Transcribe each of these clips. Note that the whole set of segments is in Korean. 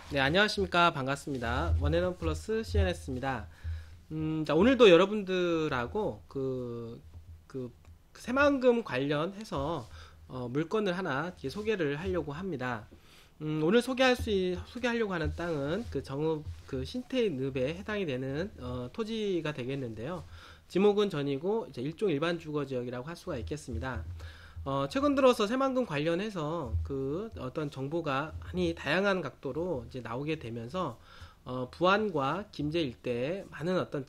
네, 안녕하십니까. 반갑습니다. 원앤원 플러스 CNS입니다. 자, 오늘도 여러분들하고 그 새만금 관련해서 물건을 하나 이렇게 소개를 하려고 합니다. 오늘 소개하려고 하는 땅은 그 정읍 그 신태늪에 해당이 되는 토지가 되겠는데요. 지목은 전이고 이제 일종 일반 주거 지역이라고 할 수가 있겠습니다. 최근 들어서 새만금 관련해서 그 어떤 정보가 많이 다양한 각도로 이제 나오게 되면서 부안과 김제 일대에 많은 어떤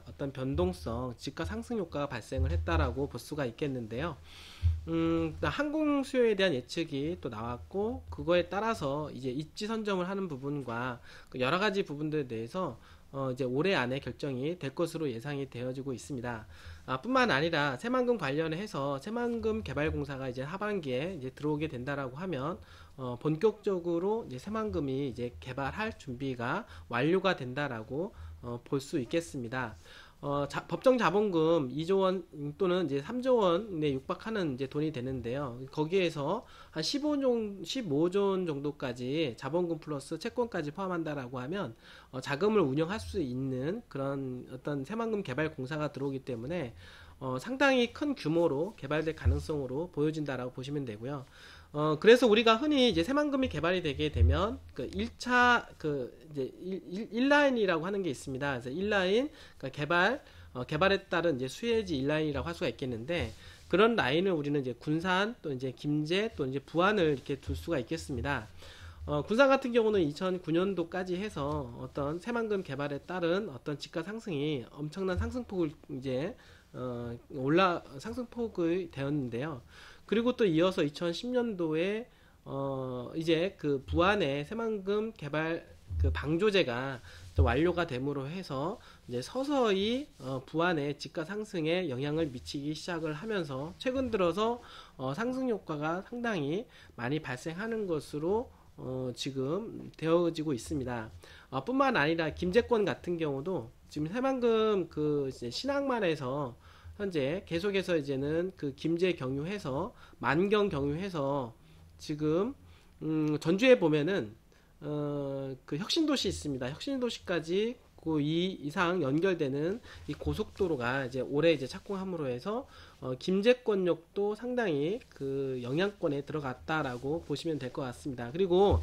어떤 변동성, 집가 상승 효과가 발생을 했다라고 볼 수가 있겠는데요. 항공 수요에 대한 예측이 또 나왔고, 그거에 따라서 이제 입지 선점을 하는 부분과 그 여러 가지 부분들에 대해서 이제 올해 안에 결정이 될 것으로 예상이 되어지고 있습니다. 뿐만 아니라 새만금 관련해서 새만금 개발공사가 이제 하반기에 이제 들어오게 된다라고 하면 본격적으로 이제 새만금이 이제 개발할 준비가 완료가 된다라고 볼 수 있겠습니다. 법정 자본금 2조 원 또는 이제 3조 원에 육박하는 이제 돈이 되는데요. 거기에서 한 15조 원 정도까지 자본금 플러스 채권까지 포함한다라고 하면 자금을 운영할 수 있는 그런 어떤 새만금 개발 공사가 들어오기 때문에 상당히 큰 규모로 개발될 가능성으로 보여진다라고 보시면 되고요. 그래서 우리가 흔히 이제 새만금이 개발이 되게 되면 그 1차 그 이제 1라인이라고 하는 게 있습니다. 그래서 1라인 그러니까 개발에 따른 이제 수혜지 1라인이라고 할 수가 있겠는데, 그런 라인을 우리는 이제 군산 또 이제 김제 또 이제 부안을 이렇게 둘 수가 있겠습니다. 군산 같은 경우는 2009년도까지 해서 어떤 새만금 개발에 따른 어떤 집가 상승이 엄청난 상승폭을 이제 상승폭이 되었는데요. 그리고 또 이어서 2010년도에 이제 그 부안의 새만금 개발 그 방조제가 완료가 됨으로 해서 이제 서서히 부안의 집가 상승에 영향을 미치기 시작을 하면서 최근 들어서 상승 효과가 상당히 많이 발생하는 것으로 지금 되어지고 있습니다. 뿐만 아니라 김제권 같은 경우도 지금 새만금 그 이제 신항만에서 현재 계속해서 이제는 그 김제 경유해서 만경 경유해서 지금 전주에 보면은 그 혁신도시 있습니다. 혁신도시까지 그 이 이상 연결되는 이 고속도로가 이제 올해 이제 착공함으로 해서 김제권역도 상당히 그 영향권에 들어갔다라고 보시면 될 것 같습니다. 그리고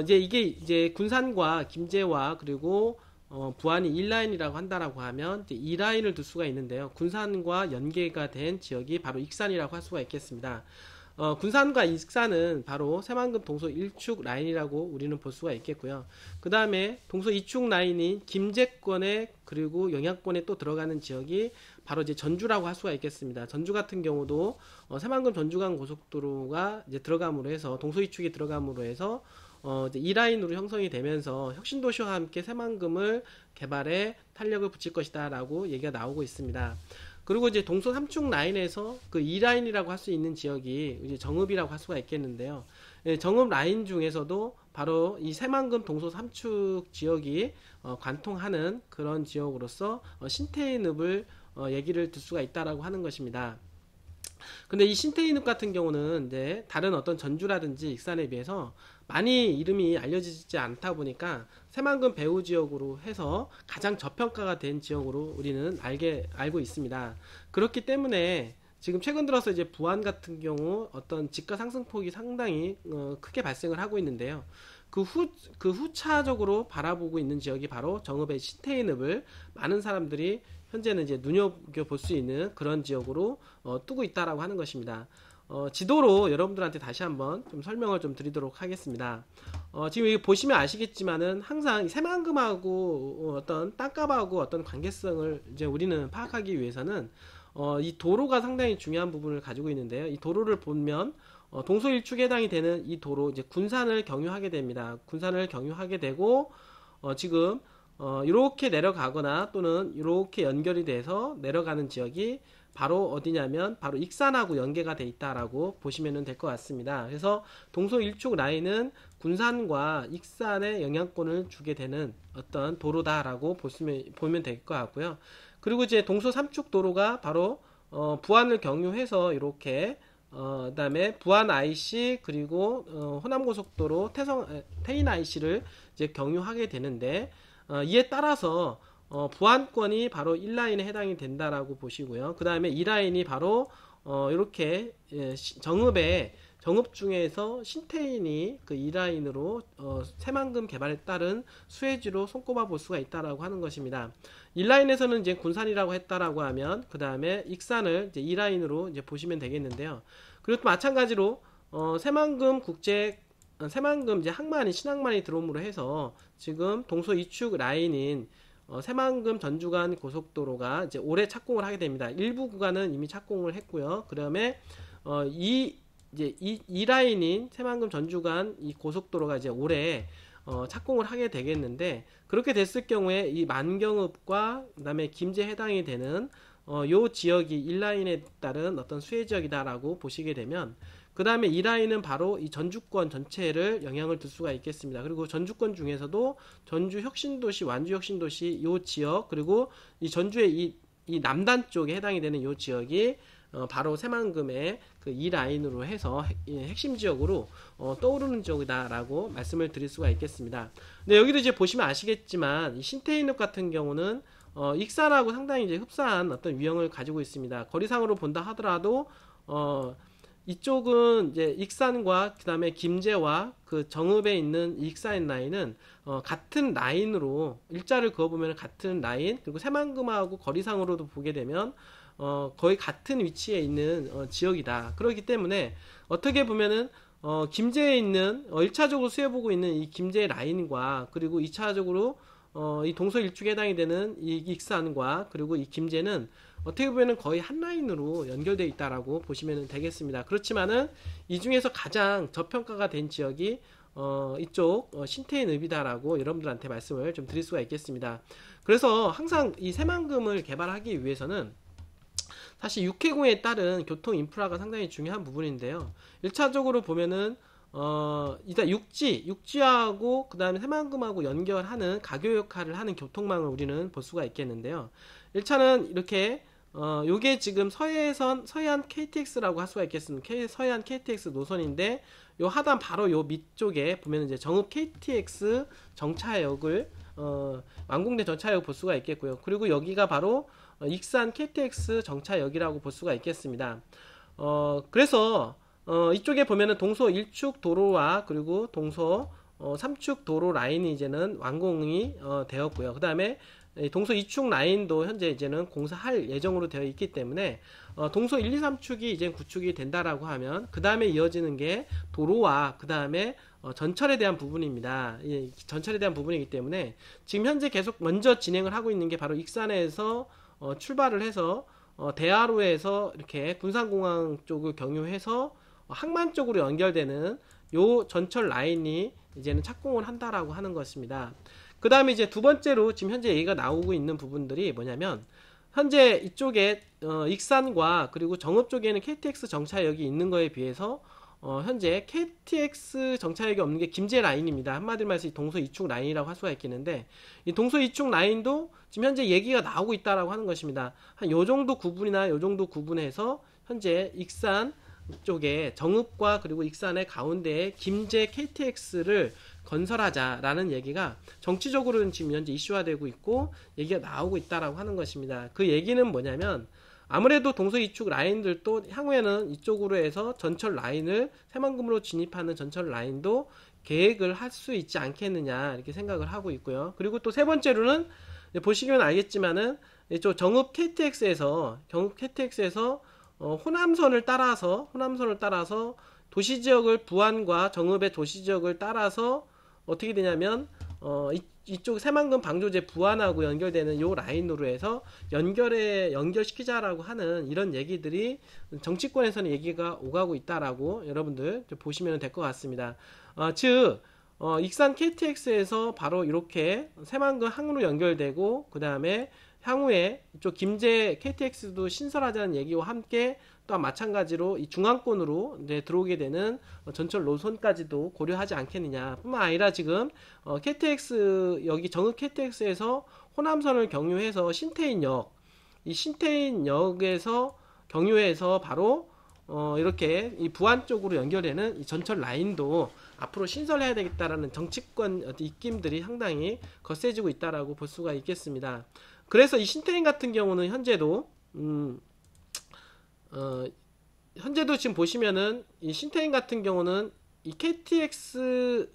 이제 이게 이제 군산과 김제와 그리고 부안이 1라인이라고 한다라고 하면 이제 2라인을 둘 수가 있는데요. 군산과 연계가 된 지역이 바로 익산이라고 할 수가 있겠습니다. 군산과 익산은 바로 새만금 동서 1축 라인이라고 우리는 볼 수가 있겠고요. 그 다음에 동서 2축 라인인 김제권에 그리고 영향권에 또 들어가는 지역이 바로 이제 전주라고 할 수가 있겠습니다. 전주 같은 경우도 새만금 전주간 고속도로가 이제 들어감으로 해서 동서 2축이 들어감으로 해서 이제 2라인으로 형성이 되면서 혁신도시와 함께 새만금을 개발에 탄력을 붙일 것이다 라고 얘기가 나오고 있습니다. 그리고 이제 동서 3축 라인에서 그 2라인이라고 할 수 있는 지역이 이제 정읍이라고 할 수가 있겠는데요. 정읍 라인 중에서도 바로 이 새만금 동서 3축 지역이 관통하는 그런 지역으로서 신태인읍을 얘기를 들 수가 있다라고 하는 것입니다. 근데 이 신태인읍 같은 경우는 이제 다른 어떤 전주라든지 익산에 비해서 많이 이름이 알려지지 않다 보니까 새만금 배후 지역으로 해서 가장 저평가가 된 지역으로 우리는 알고 있습니다. 그렇기 때문에 지금 최근 들어서 이제 부안 같은 경우 어떤 집가 상승폭이 상당히 크게 발생을 하고 있는데요. 그 후차적으로 바라보고 있는 지역이 바로 정읍의 신태인읍을 많은 사람들이 현재는 이제 눈여겨볼 수 있는 그런 지역으로 뜨고 있다라고 하는 것입니다. 지도로 여러분들한테 다시 한번 좀 설명을 좀 드리도록 하겠습니다. 지금 여기 보시면 아시겠지만은 항상 새만금하고 어떤 땅값하고 어떤 관계성을 이제 우리는 파악하기 위해서는 이 도로가 상당히 중요한 부분을 가지고 있는데요. 이 도로를 보면 동서 일축에 해당이 되는 이 도로 이제 군산을 경유하게 됩니다. 군산을 경유하게 되고 지금 이렇게 내려가거나 또는 이렇게 연결이 돼서 내려가는 지역이 바로 어디냐면 바로 익산하고 연계가 돼 있다라고 보시면 될 것 같습니다. 그래서 동서 일축 라인은 군산과 익산에 영향권을 주게 되는 어떤 도로다라고 보면 될 것 같고요. 그리고 이제 동서 삼축 도로가 바로 부안을 경유해서 이렇게 그다음에 부안 IC 그리고 호남고속도로 태인 IC를 이제 경유하게 되는데 이에 따라서 부안권이 바로 1라인에 해당이 된다라고 보시고요. 그다음에 2라인이 바로 이렇게 정읍 중에서 신태인이 그 2라인으로 새만금 개발에 따른 수혜지로 손꼽아 볼 수가 있다라고 하는 것입니다. 1라인에서는 이제 군산이라고 했다라고 하면 그 다음에 익산을 이제 2라인으로 이제 보시면 되겠는데요. 그리고 또 마찬가지로 새만금 이제 항만이 신항만이 들어옴으로 해서 지금 동서 이축 라인인 새만금 전주간 고속도로가 이제 올해 착공을 하게 됩니다. 일부 구간은 이미 착공을 했고요. 그다음에 이 라인인 새만금 전주간 이 고속도로가 이제 올해 착공을 하게 되겠는데, 그렇게 됐을 경우에 이 만경읍과 그다음에 김제에 해당이 되는 요 지역이 1라인에 따른 어떤 수혜 지역이다라고 보시게 되면, 그 다음에 이 라인은 바로 이 전주권 전체를 영향을 줄 수가 있겠습니다. 그리고 전주권 중에서도 전주 혁신도시, 완주 혁신도시 요 지역, 그리고 이 전주의 이 남단 쪽에 해당이 되는 요 지역이 바로 새만금의 그 이 라인으로 해서 핵심 지역으로 떠오르는 지역이다라고 말씀을 드릴 수가 있겠습니다. 근데 여기도 이제 보시면 아시겠지만 이 신태인읍 같은 경우는 익산하고 상당히 이제 흡사한 어떤 유형을 가지고 있습니다. 거리상으로 본다 하더라도 이쪽은 이제 익산과 그 다음에 김제와 그 정읍에 있는 익산 라인은 같은 라인으로 일자를 그어보면 같은 라인, 그리고 새만금하고 거리상으로도 보게 되면 거의 같은 위치에 있는 지역이다. 그렇기 때문에 어떻게 보면은 김제에 있는 1차적으로 수혜보고 있는 이 김제 라인과 그리고 2차적으로 이 동서 일축에 해당이 되는 이 익산과 그리고 이 김제는 어떻게 보면 거의 한 라인으로 연결되어 있다라고 보시면 되겠습니다. 그렇지만은 이 중에서 가장 저평가가 된 지역이 이쪽 신태인읍이다라고 여러분들한테 말씀을 좀 드릴 수가 있겠습니다. 그래서 항상 이 새만금을 개발하기 위해서는 사실 육해공에 따른 교통 인프라가 상당히 중요한 부분인데요. 1차적으로 보면은 일단 육지하고 그 다음에 새만금하고 연결하는 가교 역할을 하는 교통망을 우리는 볼 수가 있겠는데요. 1차는 이렇게 요게 지금 서해안 KTX라고 할 수가 있겠습니다. 서해안 KTX 노선인데 요 하단 바로 요 밑쪽에 보면 이제 정읍 KTX 정차역을 완공된 정차역 볼 수가 있겠고요. 그리고 여기가 바로 익산 KTX 정차역이라고 볼 수가 있겠습니다. 그래서 이쪽에 보면은 동서 1축 도로와 그리고 동서 3축 도로 라인이 이제는 완공이 되었고요. 그 다음에 동서 2축 라인도 현재 이제는 공사할 예정으로 되어 있기 때문에 동서 1, 2, 3축이 이제 구축이 된다라고 하면 그 다음에 이어지는 게 도로와 그 다음에 전철에 대한 부분입니다. 전철에 대한 부분이기 때문에 지금 현재 계속 먼저 진행을 하고 있는 게 바로 익산에서 출발을 해서 대하로에서 이렇게 군산공항 쪽을 경유해서 항만 쪽으로 연결되는 요 전철 라인이 이제는 착공을 한다라고 하는 것입니다. 그 다음에 이제 두 번째로 지금 현재 얘기가 나오고 있는 부분들이 뭐냐면, 현재 이쪽에 익산과 그리고 정읍 쪽에는 KTX 정차역이 있는 거에 비해서 현재 KTX 정차역이 없는 게 김제 라인입니다. 한마디로 말해서 이 동서 이축 라인이라고 할 수가 있겠는데, 이 동서 이축 라인도 지금 현재 얘기가 나오고 있다라고 하는 것입니다. 한 요 정도 구분이나 요 정도 구분해서 현재 익산 쪽에 정읍과 그리고 익산의 가운데에 김제 KTX를 건설하자라는 얘기가 정치적으로는 지금 현재 이슈화되고 있고 얘기가 나오고 있다라고 하는 것입니다. 그 얘기는 뭐냐면, 아무래도 동서 이축 라인들도 향후에는 이쪽으로 해서 전철 라인을 새만금으로 진입하는 전철 라인도 계획을 할 수 있지 않겠느냐 이렇게 생각을 하고 있고요. 그리고 또 세 번째로는 보시면 알겠지만은 이쪽 정읍 KTX에서 호남선을 따라서 도시지역을 부안과 정읍의 도시지역을 따라서 어떻게 되냐면 이쪽 새만금 방조제 부안하고 연결되는 요 라인으로 해서 연결시키자라고 하는 이런 얘기들이 정치권에서는 얘기가 오가고 있다라고 여러분들 보시면 될 것 같습니다. 즉 익산 KTX에서 바로 이렇게 새만금 항으로 연결되고 그 다음에 향후에 이쪽 김제 KTX도 신설하자는 얘기와 함께 또한 마찬가지로 이 중앙권으로 이제 들어오게 되는 전철 노선까지도 고려하지 않겠느냐. 뿐만 아니라 지금 KTX 여기 정읍 KTX에서 호남선을 경유해서 신태인역에서 경유해서 바로 이렇게 이 부안 쪽으로 연결되는 이 전철 라인도 앞으로 신설해야 되겠다라는 정치권 입김들이 상당히 거세지고 있다라고 볼 수가 있겠습니다. 그래서 이 신태인 같은 경우는 현재도 지금 보시면은 이 신태인 같은 경우는 이 KTX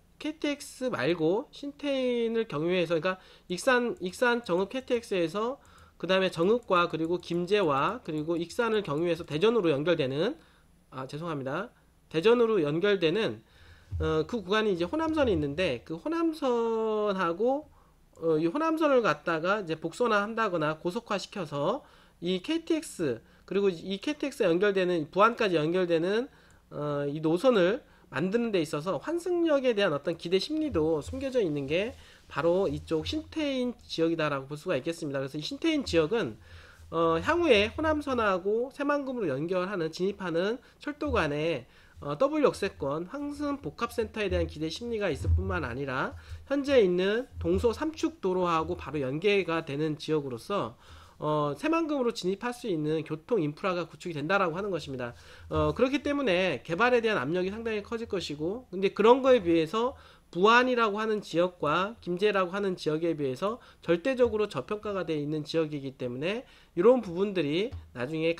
말고 신태인을 경유해서, 그러니까 익산 정읍 KTX에서 그 다음에 정읍과 그리고 김제와 그리고 익산을 경유해서 대전으로 연결되는, 죄송합니다, 대전으로 연결되는 그 구간이 이제 호남선이 있는데, 그 호남선하고 이 호남선을 갖다가 이제 복선화한다거나 고속화시켜서 이 KTX, 그리고 이 KTX에 연결되는 부안까지 연결되는 이 노선을 만드는 데 있어서 환승역에 대한 어떤 기대 심리도 숨겨져 있는 게 바로 이쪽 신태인 지역이다라고 볼 수가 있겠습니다. 그래서 이 신태인 지역은 향후에 호남선하고 새만금으로 진입하는 철도간에 더블 역세권 황승 복합센터에 대한 기대 심리가 있을 뿐만 아니라 현재 있는 동서 삼축도로하고 바로 연계가 되는 지역으로서 새만금으로 진입할 수 있는 교통 인프라가 구축이 된다라고 하는 것입니다. 그렇기 때문에 개발에 대한 압력이 상당히 커질 것이고, 근데 그런 거에 비해서 부안이라고 하는 지역과 김제라고 하는 지역에 비해서 절대적으로 저평가가 되어 있는 지역이기 때문에 이런 부분들이 나중에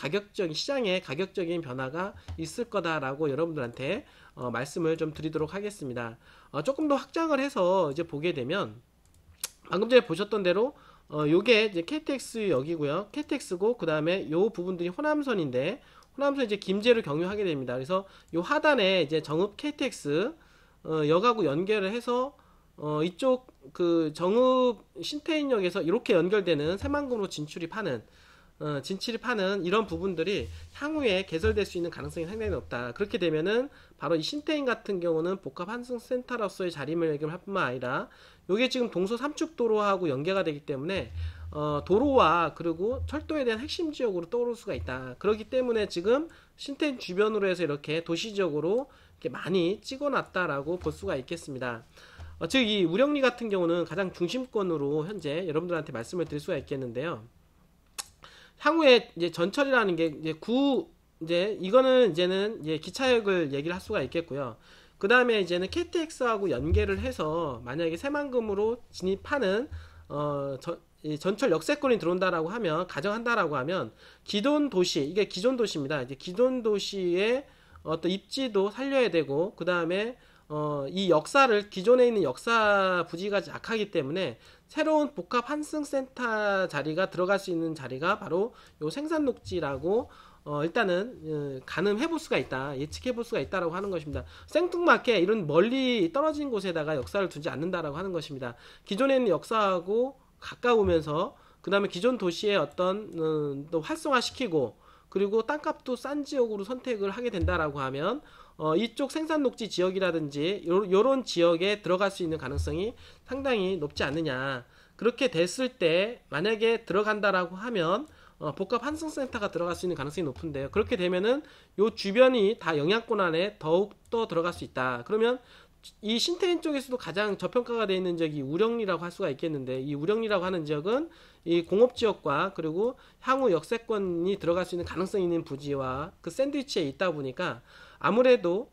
시장에 가격적인 변화가 있을 거다라고 여러분들한테 말씀을 좀 드리도록 하겠습니다. 조금 더 확장을 해서 이제 보게 되면, 방금 전에 보셨던 대로 요게 이제 KTX 역이고요. KTX고, 그 다음에 요 부분들이 호남선인데, 호남선 이제 김제를 경유하게 됩니다. 그래서 요 하단에 이제 정읍 KTX 역하고 연결을 해서 이쪽 그 정읍 신태인역에서 이렇게 연결되는 새만금으로 진출이 파는 이런 부분들이 향후에 개설될 수 있는 가능성이 상당히 높다. 그렇게 되면은 바로 이 신태인 같은 경우는 복합 환승센터로서의 자리매김을 할 뿐만 아니라 요게 지금 동서 삼축도로하고 연계가 되기 때문에 도로와 그리고 철도에 대한 핵심 지역으로 떠오를 수가 있다. 그렇기 때문에 지금 신태인 주변으로 해서 이렇게 도시적으로 이렇게 많이 찍어놨다라고 볼 수가 있겠습니다. 즉 이 우령리 같은 경우는 가장 중심권으로 현재 여러분들한테 말씀을 드릴 수가 있겠는데요. 향후에 이제 전철이라는 게 이거는 이제 기차역을 얘기를 할 수가 있겠고요. 그 다음에 이제는 KTX하고 연계를 해서 만약에 새만금으로 진입하는 전철 역세권이 들어온다라고 하면, 가정한다라고 하면 기존 도시, 이게 기존 도시입니다. 이제 기존 도시의 어떤 입지도 살려야 되고, 그 다음에 이 역사를, 기존에 있는 역사 부지가 약하기 때문에 새로운 복합 환승센터 자리가 들어갈 수 있는 자리가 바로 요 생산녹지라고 일단은 가늠해 볼 수가 있다, 예측해 볼 수가 있다라고 하는 것입니다. 생뚱맞게 이런 멀리 떨어진 곳에다가 역사를 두지 않는다라고 하는 것입니다. 기존에 있는 역사하고 가까우면서, 그 다음에 기존 도시의 어떤 또 활성화시키고, 그리고 땅값도 싼 지역으로 선택을 하게 된다라고 하면 이쪽 생산녹지 지역이라든지 요런 지역에 들어갈 수 있는 가능성이 상당히 높지 않느냐. 그렇게 됐을 때 만약에 들어간다라고 하면 복합 환승센터가 들어갈 수 있는 가능성이 높은데요. 그렇게 되면은 요 주변이 다 영향권 안에 더욱더 들어갈 수 있다. 그러면 이 신태인 쪽에서도 가장 저평가가 되어 있는 지역이 우령리라고 할 수가 있겠는데, 이 우령리라고 하는 지역은 이 공업지역과 그리고 향후 역세권이 들어갈 수 있는 가능성이 있는 부지와 그 샌드위치에 있다 보니까 아무래도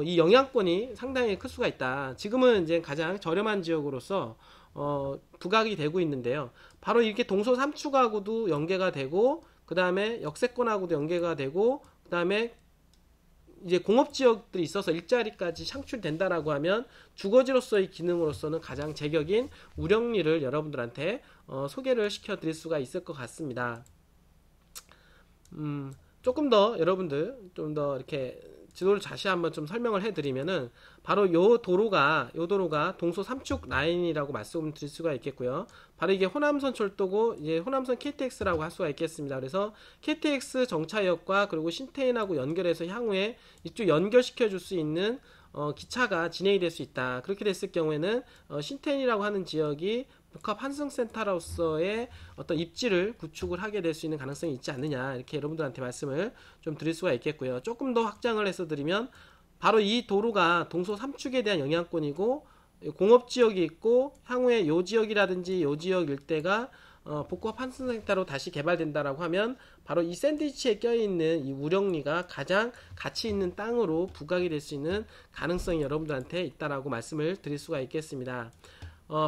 이 영향권이 상당히 클 수가 있다. 지금은 이제 가장 저렴한 지역으로서 부각이 되고 있는데요. 바로 이렇게 동서 삼축하고도 연계가 되고, 그 다음에 역세권하고도 연계가 되고, 그 다음에 이제 공업지역들이 있어서 일자리까지 창출된다라고 하면 주거지로서의 기능으로서는 가장 제격인 우령리를 여러분들한테 소개를 시켜드릴 수가 있을 것 같습니다. 조금 더 여러분들 좀 더 이렇게 지도를 다시 한번 좀 설명을 해드리면은, 바로 요 도로가 동서 삼축 라인이라고 말씀드릴 수가 있겠고요. 바로 이게 호남선 철도고, 이제 호남선 KTX라고 할 수가 있겠습니다. 그래서 KTX 정차역과 그리고 신태인하고 연결해서 향후에 이쪽 연결시켜 줄 수 있는 기차가 진행이 될 수 있다. 그렇게 됐을 경우에는 신태인이라고 하는 지역이 복합 환승센터로서의 어떤 입지를 구축을 하게 될 수 있는 가능성이 있지 않느냐, 이렇게 여러분들한테 말씀을 좀 드릴 수가 있겠고요. 조금 더 확장을 해서 드리면, 바로 이 도로가 동서 삼축에 대한 영향권이고 공업지역이 있고, 향후에 요 지역이라든지 요 지역 일대가 복합 환승센터로 다시 개발된다라고 하면 바로 이 샌드위치에 껴있는 이 우령리가 가장 가치 있는 땅으로 부각이 될 수 있는 가능성이 여러분들한테 있다라고 말씀을 드릴 수가 있겠습니다.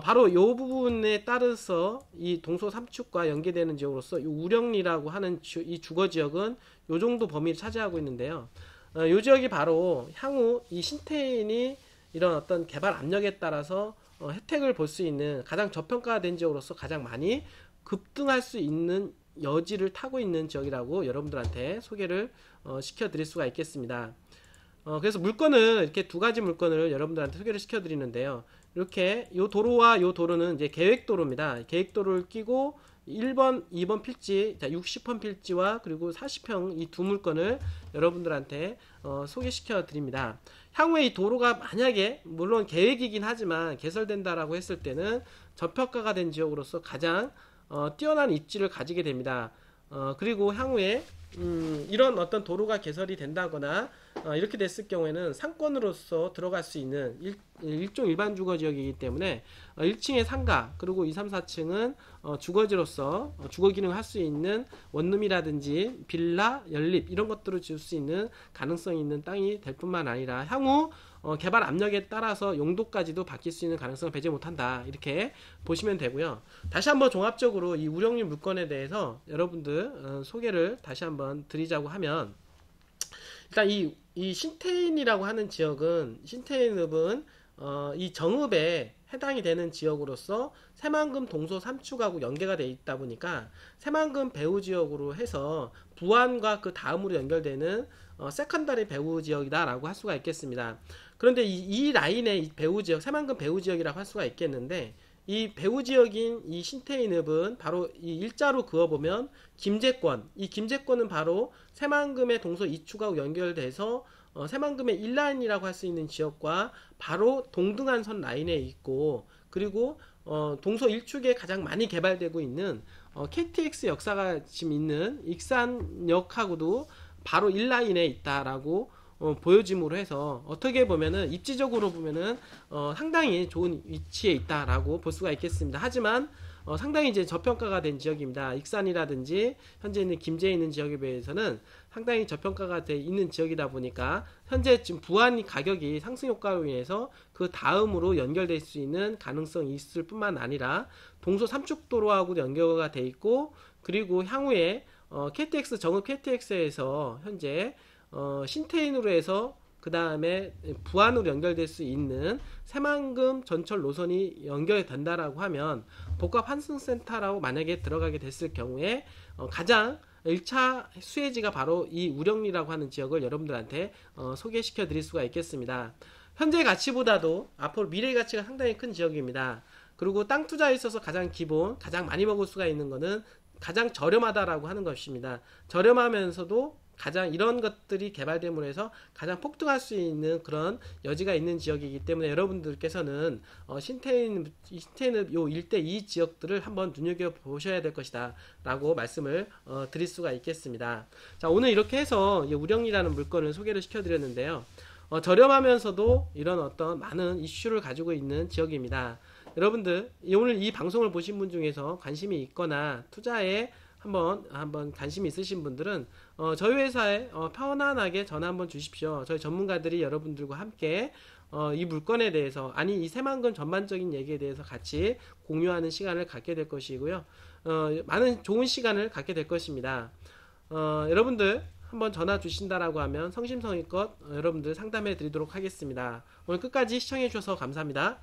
바로 이 부분에 따라서 이 동서 삼축과 연계되는 지역으로서 이 우령리라고 하는 이 주거 지역은 이 정도 범위를 차지하고 있는데요. 이 지역이 바로 향후 이 신태인이 이런 어떤 개발 압력에 따라서 혜택을 볼 수 있는 가장 저평가된 지역으로서 가장 많이 급등할 수 있는 여지를 타고 있는 지역이라고 여러분들한테 소개를 시켜드릴 수가 있겠습니다. 그래서 물건을 이렇게 두 가지 물건을 여러분들한테 소개를 시켜드리는데요. 이렇게 요 도로와 요 도로는 이제 계획도로입니다. 계획도로를 끼고 1번, 2번 필지, 60평 필지와 그리고 40평 이 두 물건을 여러분들한테 소개시켜 드립니다. 향후에 이 도로가 만약에 물론 계획이긴 하지만 개설된다라고 했을 때는 저평가가 된 지역으로서 가장 뛰어난 입지를 가지게 됩니다. 그리고 향후에 이런 어떤 도로가 개설이 된다거나 이렇게 됐을 경우에는 상권으로서 들어갈 수 있는 일종 일반 주거 지역이기 때문에 1층의 상가 그리고 2, 3, 4층은 주거지로서 주거 기능을 할 수 있는 원룸이라든지 빌라, 연립 이런 것들을 지을 수 있는 가능성이 있는 땅이 될 뿐만 아니라 향후 개발 압력에 따라서 용도까지도 바뀔 수 있는 가능성을 배제 못한다 이렇게 보시면 되고요. 다시 한번 종합적으로 이 우령림 물건에 대해서 여러분들 소개를 다시 한번 드리자고 하면 일단 이 신태인이라고 하는 지역은 신태인읍은 이 정읍에 해당이 되는 지역으로서 새만금 동서 삼축하고 연계가 되어 있다 보니까 새만금 배후 지역으로 해서 부안과 그 다음으로 연결되는 세컨더리 배후 지역이다라고 할 수가 있겠습니다. 그런데 이 라인의 이 배후 지역, 새만금 배후 지역이라고 할 수가 있겠는데 이 배후 지역인 이 신태인읍은 바로 이 일자로 그어보면 김제권, 이 김제권은 바로 새만금의 동서 이축하고 연결돼서 새만금의 1라인이라고 할 수 있는 지역과 바로 동등한 선 라인에 있고 그리고 동서 1축에 가장 많이 개발되고 있는 KTX 역사가 지금 있는 익산역하고도 바로 1라인에 있다라고 보여짐으로 해서 어떻게 보면은 입지적으로 보면은 상당히 좋은 위치에 있다라고 볼 수가 있겠습니다. 하지만 상당히 이제 저평가가 된 지역입니다. 익산이라든지 현재 있는 김제에 있는 지역에 비해서는 상당히 저평가가 돼 있는 지역이다 보니까 현재 지금 부안 가격이 상승 효과로 인해서 그 다음으로 연결될 수 있는 가능성이 있을 뿐만 아니라 동서 삼축도로하고도 연결가 돼 있고 그리고 향후에 KTX 정읍 KTX에서 현재 신태인으로 해서 그 다음에 부안으로 연결될 수 있는 새만금 전철 노선이 연결된다라고 하면 복합 환승센터라고 만약에 들어가게 됐을 경우에 가장 1차 수혜지가 바로 이 우령리라고 하는 지역을 여러분들한테 소개시켜 드릴 수가 있겠습니다. 현재 가치보다도 앞으로 미래 가치가 상당히 큰 지역입니다. 그리고 땅 투자에 있어서 가장 기본, 가장 많이 먹을 수가 있는 것은 가장 저렴하다라고 하는 것입니다. 저렴하면서도 가장 이런 것들이 개발됨으로 해서 가장 폭등할 수 있는 그런 여지가 있는 지역이기 때문에 여러분들께서는 신태인읍 요 일대 이 지역들을 한번 눈여겨보셔야 될 것이다 라고 말씀을 드릴 수가 있겠습니다. 자, 오늘 이렇게 해서 우령리라는 물건을 소개를 시켜드렸는데요. 저렴하면서도 이런 어떤 많은 이슈를 가지고 있는 지역입니다. 여러분들 오늘 이 방송을 보신 분 중에서 관심이 있거나 투자에 한번 관심이 있으신 분들은 저희 회사에 편안하게 전화 한번 주십시오. 저희 전문가들이 여러분들과 함께 이 물건에 대해서 이 새만금 전반적인 얘기에 대해서 같이 공유하는 시간을 갖게 될 것이고요. 많은 좋은 시간을 갖게 될 것입니다. 여러분들 한번 전화 주신다라고 하면 성심성의껏 여러분들 상담해 드리도록 하겠습니다. 오늘 끝까지 시청해 주셔서 감사합니다.